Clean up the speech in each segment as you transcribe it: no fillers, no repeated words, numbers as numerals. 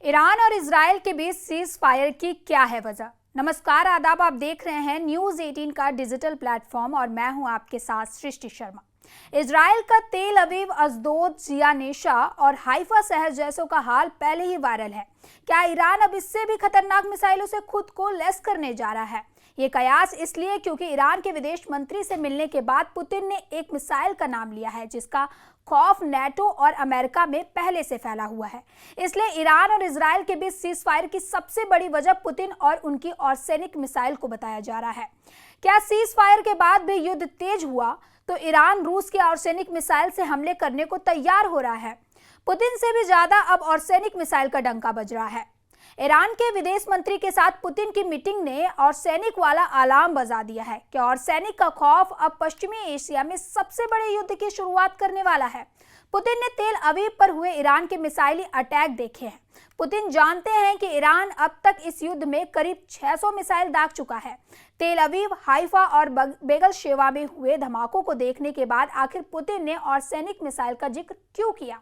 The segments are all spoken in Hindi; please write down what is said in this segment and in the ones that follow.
ईरान और इजराइल के बीच सीज फायर की क्या है वजह। नमस्कार, आदाब। आप देख रहे हैं न्यूज 18 का डिजिटल प्लेटफॉर्म और मैं हूं आपके साथ सृष्टि शर्मा। इजराइल का तेल अवीव, अशदोद, जियानेशा और हाइफा शहर जैसों का हाल पहले ही वायरल है। क्या ईरान अब इससे भी खतरनाक मिसाइलों से खुद को लैस करने जा रहा है? ये कयास इसलिए क्योंकि ईरान के विदेश मंत्री से मिलने के बाद पुतिन ने एक मिसाइल का नाम लिया है जिसका खौफ नेटो और अमेरिका में पहले से फैला हुआ है। इसलिए ईरान और इजराइल के बीच सीज फायर की सबसे बड़ी वजह पुतिन और उनकी ऑर्सेनिक मिसाइल को बताया जा रहा है। क्या सीज फायर के बाद भी युद्ध तेज हुआ तो ईरान रूस की ऑर्सेनिक मिसाइल से हमले करने को तैयार हो रहा है? पुतिन से भी ज्यादा अब ऑर्सेनिक मिसाइल का डंका बज रहा है। ईरान के विदेश मंत्री के साथ पुतिन की मीटिंग ने ऑर्सेनिक वाला अलार्म बजा दिया है कि ऑर्सेनिक का खौफ अब पश्चिमी एशिया में सबसे बड़े युद्ध की शुरुआत करने वाला है। पुतिन ने तेल अवीव पर हुए ईरान के मिसाइली अटैक देखे हैं। पुतिन जानते हैं कि ईरान अब तक इस युद्ध में करीब 600 मिसाइल दाग चुका है। तेल अवीव, हाइफा और बेगल शेवा में हुए धमाकों को देखने के बाद आखिर पुतिन ने ऑर्सेनिक मिसाइल का जिक्र क्यों किया?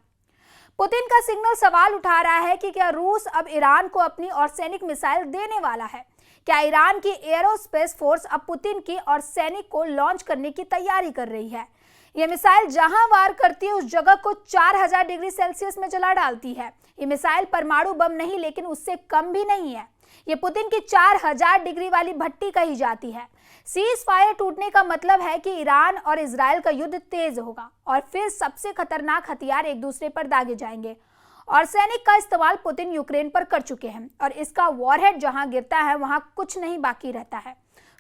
पुतिन का सिग्नल सवाल उठा रहा है कि क्या रूस अब ईरान को अपनी ऑर्सेनिक मिसाइल देने वाला है? क्या ईरान की एरोस्पेस फोर्स अब पुतिन की ऑर्सेनिक को लॉन्च करने की तैयारी कर रही है? ये मिसाइल जहां वार करती है उस जगह को 4000 डिग्री सेल्सियस में जला डालती है। ये मिसाइल परमाणु बम नहीं लेकिन उससे कम भी नहीं है। ये पुतिन की 4000 डिग्री वाली भट्टी कही जाती है। सीज फायर टूटने का मतलब है कि ईरान और इजराइल का युद्ध तेज होगा और फिर सबसे खतरनाक हथियार एक दूसरे पर दागे जाएंगे। ऑर्सेनिक का इस्तेमाल पुतिन यूक्रेन पर कर चुके हैं और इसका वॉरहेड जहां गिरता है वहां कुछ नहीं बाकी रहता है।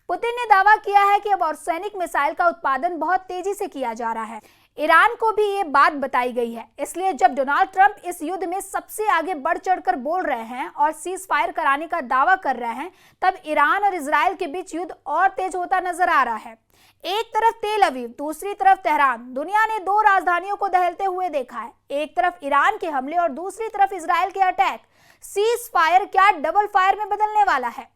पुतिन ने दावा किया है कि अब ऑर्सेनिक मिसाइल का उत्पादन बहुत तेजी से किया जा रहा है। ईरान को भी ये बात बताई गई है। इसलिए जब डोनाल्ड ट्रंप इस युद्ध में सबसे आगे बढ़ चढ़कर बोल रहे हैं और सीज फायर कराने का दावा कर रहे हैं, तब ईरान और इजराइल के बीच युद्ध और तेज होता नजर आ रहा है। एक तरफ तेल अवीव, दूसरी तरफ तेहरान। दुनिया ने दो राजधानियों को दहलते हुए देखा है। एक तरफ ईरान के हमले और दूसरी तरफ इजराइल के अटैक। सीज फायर क्या डबल फायर में बदलने वाला है?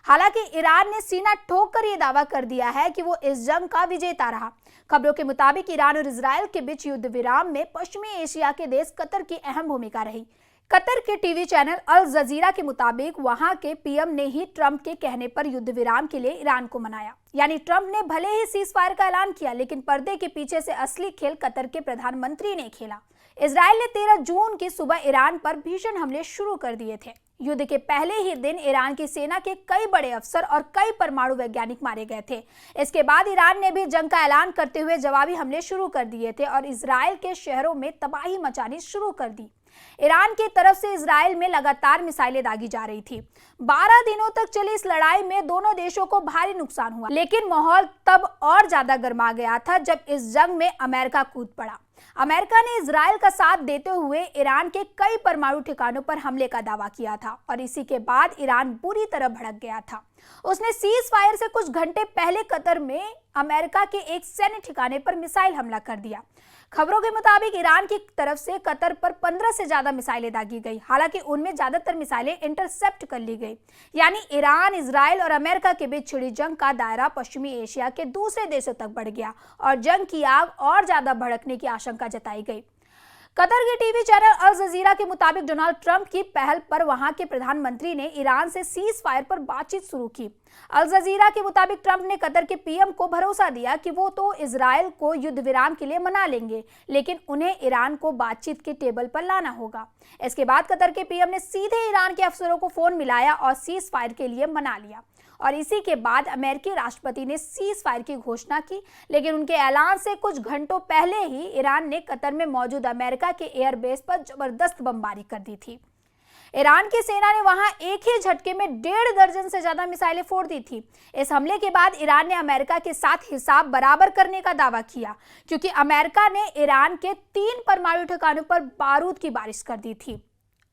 हालांकि ईरान ने सीना ठोक कर यह दावा कर दिया है कि वो इस जंग का विजेता रहा। खबरों के मुताबिक ईरान और इजराइल के बीच युद्ध विराम में पश्चिमी एशिया के देश कतर की अहम भूमिका रही। कतर के टीवी चैनल अल जजीरा के मुताबिक वहां के पीएम ने ही ट्रंप के कहने पर युद्ध विराम के लिए ईरान को मनाया। यानी ट्रंप ने भले ही सीज फायर का ऐलान किया लेकिन पर्दे के पीछे से असली खेल कतर के प्रधानमंत्री ने खेला। इजराइल ने 13 जून की सुबह ईरान पर भीषण हमले शुरू कर दिए थे। युद्ध के पहले ही दिन ईरान की सेना के कई बड़े अफसर और कई परमाणु वैज्ञानिक मारे गए थे। इसके बाद ईरान ने भी जंग का ऐलान करते हुए जवाबी हमले शुरू कर दिए थे और इजराइल के शहरों में तबाही मचानी शुरू कर दी। ईरान की तरफ से इजराइल में लगातार मिसाइलें दागी जा रही थी। 12 दिनों तक चली इस लड़ाई में दोनों देशों को भारी नुकसान हुआ, लेकिन माहौल तब और ज्यादा गर्मा गया था जब इस जंग में अमेरिका कूद पड़ा। अमेरिका ने इजराइल का साथ देते हुए ईरान के कई परमाणु ठिकानों पर हमले का दावा किया था और इसी के बाद ईरान बुरी तरह भड़क गया था। उसने सीज फायर से कुछ घंटे पहले कतर में अमेरिका के एक सैन्य ठिकाने पर मिसाइल हमला कर दिया। खबरों के मुताबिक ईरान की तरफ से कतर पर 15 से ज्यादा मिसाइलें दागी गई। हालांकि उनमें ज्यादातर मिसाइलें इंटरसेप्ट कर ली गई। यानी ईरान, इजराइल और अमेरिका के बीच छिड़ी जंग का दायरा पश्चिमी एशिया के दूसरे देशों तक बढ़ गया और जंग की आग और ज्यादा भड़कने की आशंका जताई गई। कतर के टीवी चैनल अल जजीरा के मुताबिक डोनाल्ड ट्रंप की पहल पर वहां के प्रधानमंत्री ने ईरान से सीज फायर पर बातचीत शुरू की। अल जजीरा के मुताबिक ट्रंप ने कतर के पीएम को भरोसा दिया कि वो तो इजराइल को युद्ध विराम के लिए मना लेंगे, लेकिन उन्हें ईरान को बातचीत के टेबल पर लाना होगा। इसके बाद कतर के पीएम ने सीधे ईरान के अफसरों को फोन मिलाया और सीज फायर के लिए मना लिया और इसी के बाद अमेरिकी राष्ट्रपति ने सीज फायर की घोषणा की। लेकिन उनके ऐलान से कुछ घंटों पहले ही ईरान ने कतर में मौजूद अमेरिका के एयरबेस पर जबरदस्त बमबारी कर दी थी। ईरान की सेना ने वहां एक ही झटके में 1.5 दर्जन से ज्यादा मिसाइलें फोड़ दी थी। इस हमले के बाद ईरान ने अमेरिका के साथ हिसाब बराबर करने का दावा किया क्योंकि अमेरिका ने ईरान के 3 परमाणु ठिकानों पर बारूद की बारिश कर दी थी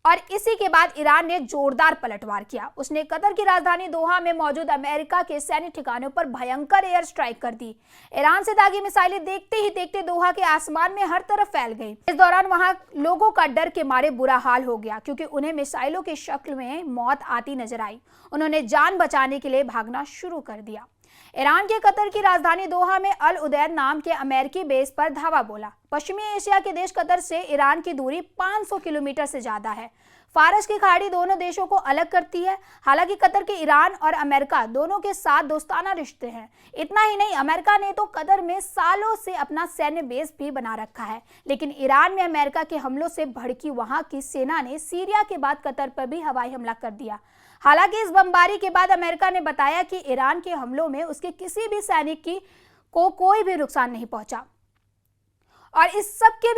और इसी के बाद ईरान ने जोरदार पलटवार किया। उसने कतर की राजधानी दोहा में मौजूद अमेरिका के सैन्य ठिकानों पर भयंकर एयर स्ट्राइक कर दी। ईरान से दागी मिसाइलें देखते ही देखते दोहा के आसमान में हर तरफ फैल गई। इस दौरान वहां लोगों का डर के मारे बुरा हाल हो गया क्योंकि उन्हें मिसाइलों की शक्ल में मौत आती नजर आई। उन्होंने जान बचाने के लिए भागना शुरू कर दिया। ईरान के कतर की राजधानी दोहा में अल उदैर नाम के अमेरिकी बेस पर धावा बोला। पश्चिमी एशिया के देश कतर से ईरान की दूरी 500 किलोमीटर से ज्यादा है। फारस की खाड़ी दोनों देशों को अलग करती है। हालांकि कतर के ईरान और अमेरिका दोनों के साथ दोस्ताना रिश्ते हैं। इतना ही नहीं, अमेरिका ने तो कतर में सालों से अपना सैन्य बेस भी बना रखा है। लेकिन ईरान में अमेरिका के हमलों से भड़की वहां की सेना ने सीरिया के बाद कतर पर भी हवाई हमला कर दिया। हालांकि इस बमबारी के बाद अमेरिका ने बताया कि ईरान के हमलों में उसके किसी भी सैनिक को कोई भी नुकसान नहीं पहुंचा। और इस सब के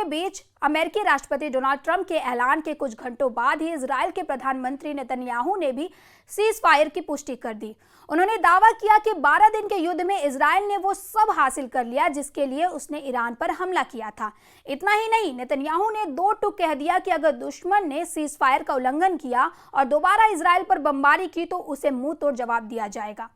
बीच अमेरिकी राष्ट्रपति डोनाल्ड ट्रंप के ऐलान के कुछ घंटों बाद ही इजराइल के प्रधानमंत्री नेतन्याहू ने भी सीज फायर की पुष्टि कर दी। उन्होंने दावा किया कि 12 दिन के युद्ध में इजराइल ने वो सब हासिल कर लिया जिसके लिए उसने ईरान पर हमला किया था। इतना ही नहीं, नेतन्याहू ने दो टूक कह दिया कि अगर दुश्मन ने सीज फायर का उल्लंघन किया और दोबारा इजराइल पर बमबारी की तो उसे मुंह तोड़ जवाब दिया जाएगा।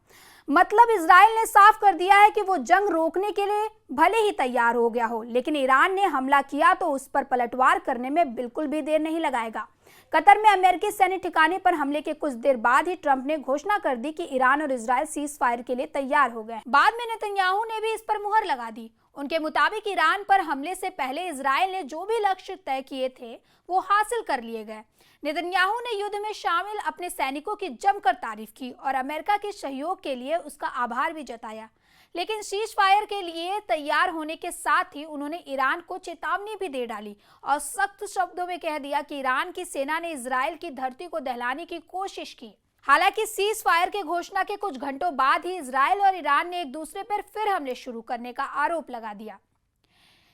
मतलब इजराइल ने साफ कर दिया है कि वो जंग रोकने के लिए भले ही तैयार हो गया हो, लेकिन ईरान ने हमला किया तो उस पर पलटवार करने में बिल्कुल भी देर नहीं लगाएगा। कतर में अमेरिकी सैन्य ठिकाने पर हमले के कुछ देर बाद ही ट्रंप ने घोषणा कर दी कि ईरान और इजराइल सीज फायर के लिए तैयार हो गए। बाद में नेतन्याहू ने भी इस पर मुहर लगा दी। उनके मुताबिक ईरान पर हमले से पहले इजराइल ने जो भी लक्ष्य तय किए थे वो हासिल कर लिए गए। नेतन्याहू ने युद्ध में शामिल अपने सैनिकों की जमकर तारीफ की और अमेरिका के सहयोग के लिए उसका आभार भी जताया। लेकिन सीज फायर के लिए तैयार होने के साथ ही उन्होंने ईरान को चेतावनी भी दे डाली और सख्त शब्दों में कह दिया कि ईरान की सेना ने इजराइल की धरती को दहलाने की कोशिश की। हालांकि सीज फायर के घोषणा के कुछ घंटों बाद ही इजराइल और ईरान ने एक दूसरे पर फिर हमले शुरू करने का आरोप लगा दिया।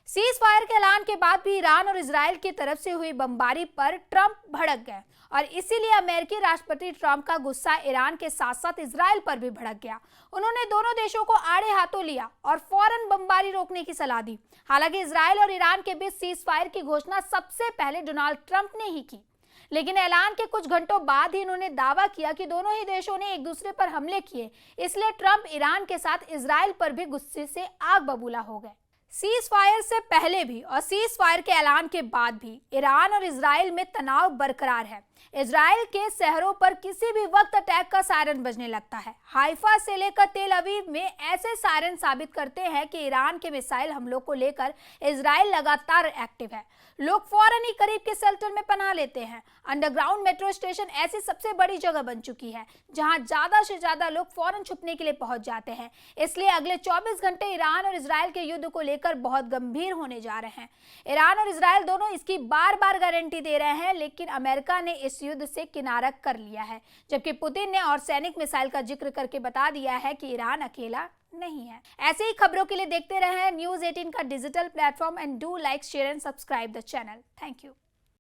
सीज फायर के ऐलान के बाद भी ईरान और इजराइल की तरफ से हुई बमबारी पर ट्रंप भड़क गए और इसीलिए अमेरिकी राष्ट्रपति ट्रंप का गुस्सा ईरान के साथ साथ इजराइल पर भी भड़क गया। उन्होंने दोनों देशों को आड़े हाथों लिया और फौरन बमबारी रोकने की सलाह दी। हालांकि इजराइल और ईरान के बीच सीज फायर की घोषणा सबसे पहले डोनाल्ड ट्रंप ने ही की, लेकिन ऐलान के कुछ घंटों बाद ही उन्होंने दावा किया कि दोनों ही देशों ने एक दूसरे पर हमले किए। इसलिए ट्रंप ईरान के साथ इजराइल पर भी गुस्से से आग बबूला हो गए। सीज फायर से पहले भी और सीज फायर के ऐलान के बाद भी ईरान और इजराइल में तनाव बरकरार है। इजराइल के शहरों पर किसी भी वक्त अटैक का सायरन बजने लगता है। हाइफा से लेकर तेल अवीव में ऐसे सायरन साबित करते हैं कि ईरान के मिसाइल हमलों को लेकर इजराइल लगातार एक्टिव है। लोग फौरन ही करीब के शेल्टर में पनाह लेते हैं। अंडरग्राउंड मेट्रो स्टेशन ऐसी सबसे बड़ी जगह बन चुकी है जहां ज्यादा से ज्यादा लोग फौरन छुपने के लिए पहुंच जाते हैं। इसलिए अगले 24 घंटे ईरान और इजराइल के युद्ध को लेकर बहुत गंभीर होने जा रहे हैं। ईरान और इजराइल दोनों इसकी बार बार गारंटी दे रहे हैं, लेकिन अमेरिका ने इस युद्ध से किनारा कर लिया है, जबकि पुतिन ने और सैनिक मिसाइल का जिक्र करके बता दिया है कि ईरान अकेला नहीं है। ऐसे ही खबरों के लिए देखते रहें न्यूज़ 18 का digital platform and do like, share and subscribe the channel. Thank you.